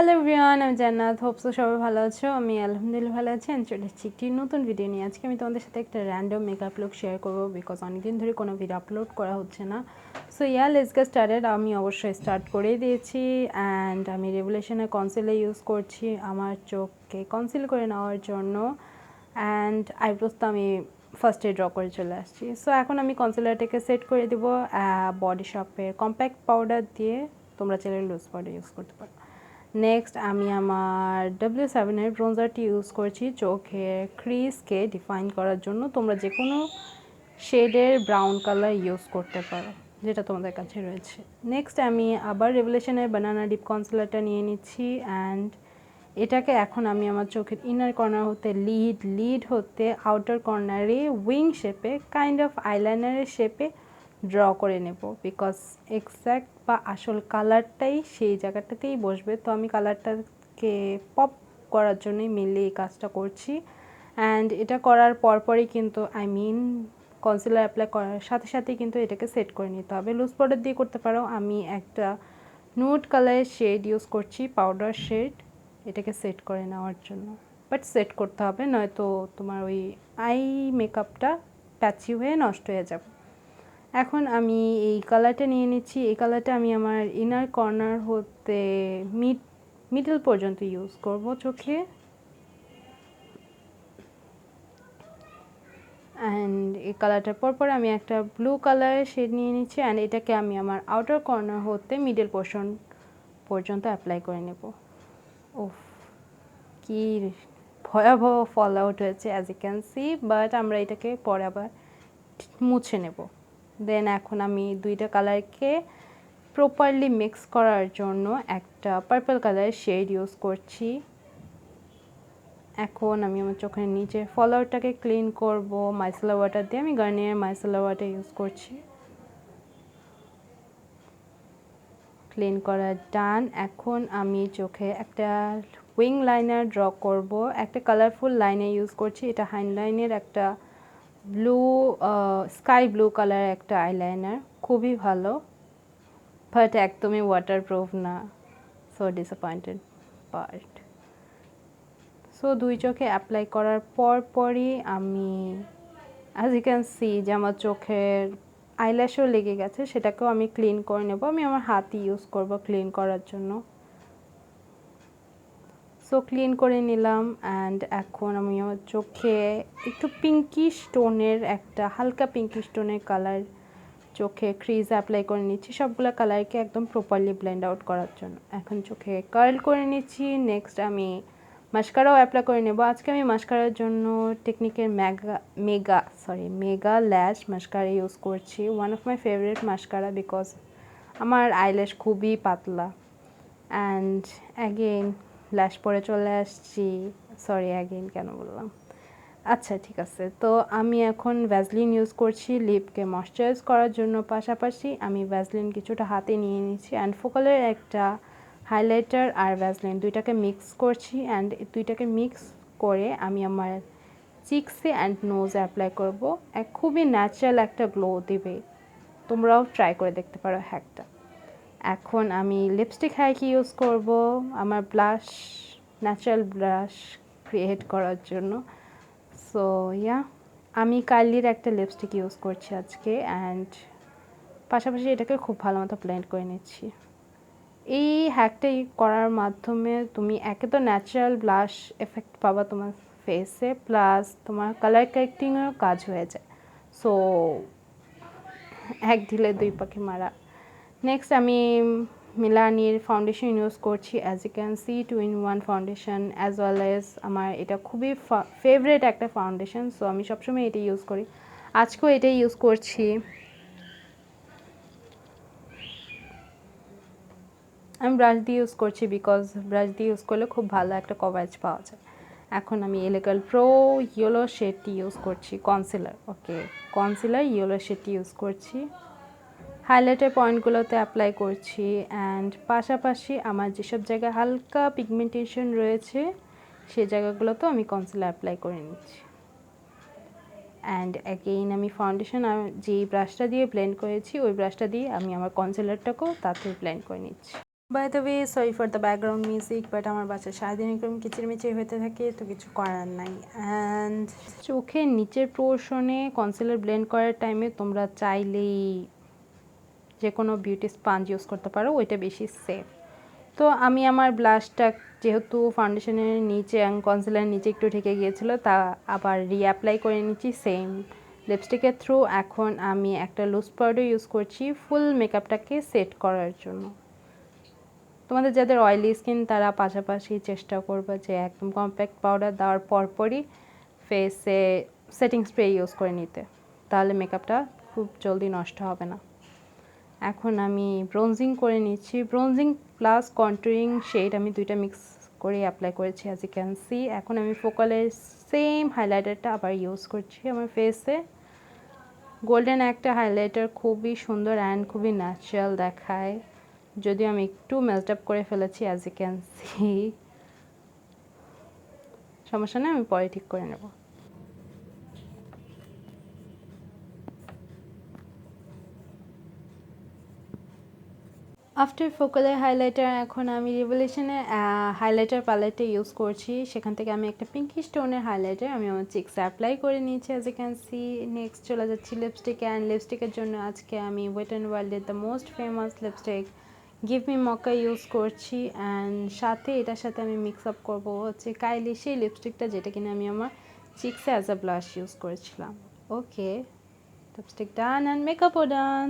Hello everyone, আমি জান্নাত। Hope so সবাই ভালো আছো। আমি আলহামদুলিল্লাহ ভালো আছি। আমি চলে এসেছি একটি নতুন ভিডিও নিয়ে। আজকে আমি তোমাদের সাথে একটা র্যান্ডম মেকআপ লুক শেয়ার করবো, বিকজ অনেকদিন ধরে কোনো ভিডিও আপলোড করা হচ্ছে না। So let's get started. আমি অবশ্যই স্টার্ট করেই দিয়েছি। অ্যান্ড আমি রেভুলেশনের কনসিলার ইউজ করছি আমার চোখকে কনসিল করে নেওয়ার জন্য। অ্যান্ড আইব্রোস তো আমি ফার্স্টে ড্র করে চলে আসছি। সো এখন আমি কনসিলারটাকে সেট করে দেবো বডি শপের কম্প্যাক্ট পাউডার দিয়ে। তোমরা চাইলে লুজ পাউডার ইউজ করতে পারো। নেক্সট আমি আমার W7-এর ব্রোঞ্জারটি ইউজ করছি চোখের ক্রিজকে ডিফাইন করার জন্য। তোমরা যে কোনো শেডের ব্রাউন কালার ইউজ করতে পারো, যেটা তোমাদের কাছে রয়েছে। নেক্সট আমি আবার রেভুলেশনের বানানা ডিপ কনসিলারটা নিয়ে নিচ্ছি। অ্যান্ড এটাকে এখন আমি আমার চোখের ইনার কর্নার হতে লিড হতে আউটার কর্নারে উইং শেপে কাইন্ড অফ আইলাইনারের শেপে ড্র করে নেব, বিকজ এক্স্যাক্ট বা আসল কালারটাই সেই জায়গাটাতেই বসবে। তো আমি কালারটাকে পপ করার জন্যই মেনলি এই কাজটা করছি। অ্যান্ড এটা করার পরপরই কিন্তু কনসিলার অ্যাপ্লাই করার সাথে সাথেই কিন্তু এটাকে সেট করে নিতে হবে। লুজ পাউডার দিয়ে করতে পারো। আমি একটা নুড কালারের শেড ইউজ করছি, পাউডার শেড, এটাকে সেট করে নেওয়ার জন্য। বাট সেট করতে হবে, নয়তো তোমার ওই আই মেকআপটা প্যাচি হয়ে নষ্ট হয়ে যাবে। এখন আমি এই কালারটা নিয়ে নিচ্ছি। এই কালারটা আমি আমার ইনার কর্নার হতে মিডল পর্যন্ত ইউজ করব চোখে। অ্যান্ড এই কালারটার পর আমি একটা ব্লু কালারের শেড নিয়ে নিচ্ছি। অ্যান্ড এটাকে আমি আমার আউটার কর্নার হতে মিডল পোর্শন পর্যন্ত অ্যাপ্লাই করে নেব। ওফ, কি ভয়াবহ ফল আউট হয়েছে as you can see. But আমরা এটাকে পরে আবার মুছে নেব। দেন এখন আমি দুইটা কালারকে প্রপারলি মিক্স করার জন্য একটা পার্পল কালারের শেড ইউজ করছি। এখন আমি আমার চোখের নিচে ফল আউটটাকে ক্লিন করব মাইসেলার ওয়াটার দিয়ে। আমি গার্নিয়ার মাইসেলার ওয়াটার ইউজ করছি। ক্লিন করা ডান। এখন আমি চোখে একটা উইং লাইনার ড্র করব। একটা কালারফুল লাইনার ইউজ করছি। এটা হাইলাইনের একটা স্কাই ব্লু কালার একটা আইলাইনার, খুবই ভালো, বাট একদমই ওয়াটারপ্রুফ না। So disappointed part. সো দুই চোখে অ্যাপ্লাই করার পরই আমি অ্যাজ ইউ ক্যান সি যে আমার চোখের আইল্যাশও লেগে গেছে, সেটাকেও আমি ক্লিন করে নেব। আমি আমার হাতই ইউজ করব ক্লিন করার জন্য। সো ক্লিন করে নিলাম। অ্যান্ড এখন আমি আমার চোখে একটু পিঙ্কিশ টোনের, একটা হালকা পিঙ্কিশ টোনের কালার চোখে ক্রিজ অ্যাপ্লাই করে নিচ্ছি, সবগুলো কালারকে একদম প্রপারলি ব্লেন্ড আউট করার জন্য। এখন চোখে কার্ল করে নিচ্ছি। নেক্সট আমি মাস্কারাও অ্যাপ্লাই করে নেব। আজকে আমি মাস্কারার জন্য টেকনিকের মেগা ল্যাশ মাস্কারা ইউজ করছি। One of my favourite mascara, because আমার আইল্যাশ খুবই পাতলা। অ্যান্ড অ্যাগেন ল্যাশ পরে চলে আসছি। অ্যাগেন কেন বললাম, আচ্ছা ঠিক আছে। তো আমি এখন ভ্যাসলিন ইউজ করছি লিপকে ময়শ্চারাইজ করার জন্য। পাশাপাশি আমি ভ্যাসলিন কিছুটা হাতে নিয়ে নিচ্ছি। অ্যান্ড ফোকালের একটা হাইলাইটার আর ভ্যাসলিন দুইটাকে মিক্স করছি। অ্যান্ড দুইটাকে মিক্স করে আমি আমার চিকসে অ্যান্ড নোজে অ্যাপ্লাই করব। খুবই ন্যাচারাল একটা গ্লো দেবে, তোমরাও ট্রাই করে দেখতে পারো হ্যাকটা। এখন আমি লিপস্টিক হ্যাক ইউজ করব আমার ন্যাচারাল ব্লাশ ক্রিয়েট করার জন্য। সো আমি কাইলির একটা লিপস্টিক ইউজ করছি আজকে। অ্যান্ড পাশাপাশি এটাকে খুব ভালো মতো ব্লেন্ড করে নিচ্ছি। এই হ্যাকটাই করার মাধ্যমে তুমি একে তো ন্যাচারাল ব্লাশ এফেক্ট পাবা তোমার ফেসে, প্লাস তোমার কালার কারেক্টিংয়েরও কাজ হয়ে যায়। সো এক ঢিলে দুই পাখি মারা। নেক্সট আমি মিলানির ফাউন্ডেশন ইউজ করছি। As you can see 2-in-1 foundation, as well as আমার এটা খুবই ফেভারিট একটা ফাউন্ডেশন। সো আমি সবসময় এটা ইউজ করি, আজকেও এটাই ইউজ করছি। আমি ব্রাশ দিয়ে ইউজ করছি, বিকজ ব্রাশ দিয়ে ইউজ করলে খুব ভালো একটা কভারেজ পাওয়া যায়। এখন আমি এলেকাল প্রো ইয়েলো শেডটি ইউজ করছি, কনসিলার ইয়েলো শেডটি ইউজ করছি। হাইলাইটের পয়েন্টগুলোতে অ্যাপ্লাই করছি। অ্যান্ড পাশাপাশি আমার যেসব জায়গায় হালকা পিগমেন্টেশন রয়েছে সেই জায়গাগুলোতেও আমি কনসিলার অ্যাপ্লাই করে নিচ্ছি। অ্যান্ড অ্যাগেইন আমি ফাউন্ডেশন যেই ব্রাশটা দিয়ে ব্লেন্ড করেছি ওই ব্রাশটা দিয়ে আমি আমার কনসিলারটাকেও তাতে ব্লেন্ড করে নিচ্ছি। By the way sorry for the background music, but আমার বাচ্চা সারাদিন এরকম কিচিরমিচির হতে থাকে, তো কিছু করার নাই। অ্যান্ড চোখের নিচের পোর্শনে কনসিলার ব্লেন্ড করার টাইমে তোমরা চাইলেই যে কোনো বিউটি স্পঞ্জ ইউজ করতে পারো, ওইটা বেশি সেফ। তো আমি আমার ব্লাশটা যেহেতু ফাউন্ডেশনের নিচে কনসিলারের নিচে একটু ঢেকে গিয়েছিলো, তা আবার রিঅ্যাপ্লাই করে নিচ্ছি সেম লিপস্টিকের থ্রু। এখন আমি একটা লুজ পাউডার ইউজ করছি ফুল মেকআপটাকে সেট করার জন্য। তোমাদের যাদের অয়েলি স্কিন তারা পাশাপাশি চেষ্টা করবে যে একদম কম্প্যাক্ট পাউডার দেওয়ার পরপরই ফেসে সেটিং স্প্রে ইউজ করে নিতে, তাহলে মেকআপটা খুব জলদি নষ্ট হবে না। এখন আমি ব্রোনজিং করে নিচ্ছি, ব্রোনজিং প্লাস কন্ট্যুরিং শেড আমি দুইটা মিক্স করে অ্যাপ্লাই করেছি অ্যাজ ইউ ক্যান সি। এখন আমি ফোকালের সেম হাইলাইটারটা আবার ইউজ করছি আমার ফেসে। গোল্ডেন একটা হাইলাইটার, খুবই সুন্দর অ্যান্ড খুবই ন্যাচারাল দেখায়, যদিও আমি একটু মেল্ট আপ করে ফেলেছি অ্যাজ ইউ ক্যান সি। সমস্যা নেই, আমি পরে ঠিক করে নেব। আফটার ফোকালের হাইলাইটার এখন আমি রিভলিউশনের হাইলাইটার প্যালেটে ইউজ করছি, সেখান থেকে আমি একটা পিঙ্কি স্টোনের হাইলাইটার আমি আমার চিক্সে অ্যাপ্লাই করে নিয়েছি as you can see. Next চলে যাচ্ছি লিপস্টিকে, অ্যান্ড লিপস্টিকের জন্য আজকে আমি ওয়েট অ্যান্ড ওয়াইল্ডের the most famous lipstick give me mocha use করছি, অ্যান্ড সাথে এটার সাথে আমি মিক্স আপ করবো হচ্ছে কাইলি সেই লিপস্টিকটা, যেটা কিনা আমি আমার চিক্সে অ্যাজ আ ব্লাশ ইউজ করেছিলাম। ওকে, লিপস্টিক ডান অ্যান্ড মেকআপও ডান।